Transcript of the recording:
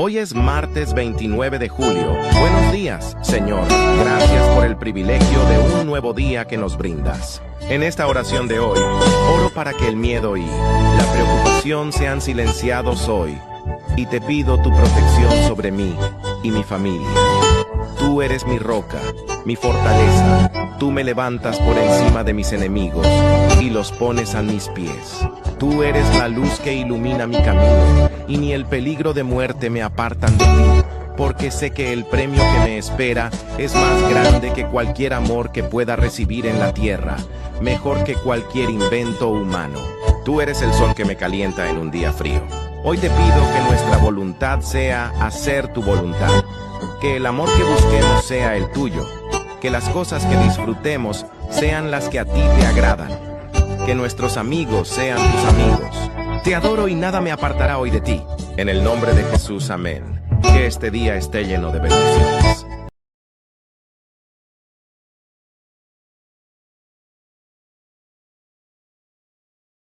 Hoy es martes 29 de julio. Buenos días, Señor. Gracias por el privilegio de un nuevo día que nos brindas. En esta oración de hoy, oro para que el miedo y la preocupación sean silenciados hoy. Y te pido tu protección sobre mí y mi familia. Tú eres mi roca, mi fortaleza. Tú me levantas por encima de mis enemigos y los pones a mis pies. Tú eres la luz que ilumina mi camino, y ni el peligro de muerte me apartan de ti, porque sé que el premio que me espera es más grande que cualquier amor que pueda recibir en la tierra, mejor que cualquier invento humano. Tú eres el sol que me calienta en un día frío. Hoy te pido que nuestra voluntad sea hacer tu voluntad, que el amor que busquemos sea el tuyo, que las cosas que disfrutemos sean las que a ti te agradan, que nuestros amigos sean tus amigos. Te adoro y nada me apartará hoy de ti. En el nombre de Jesús, amén. Que este día esté lleno de bendiciones.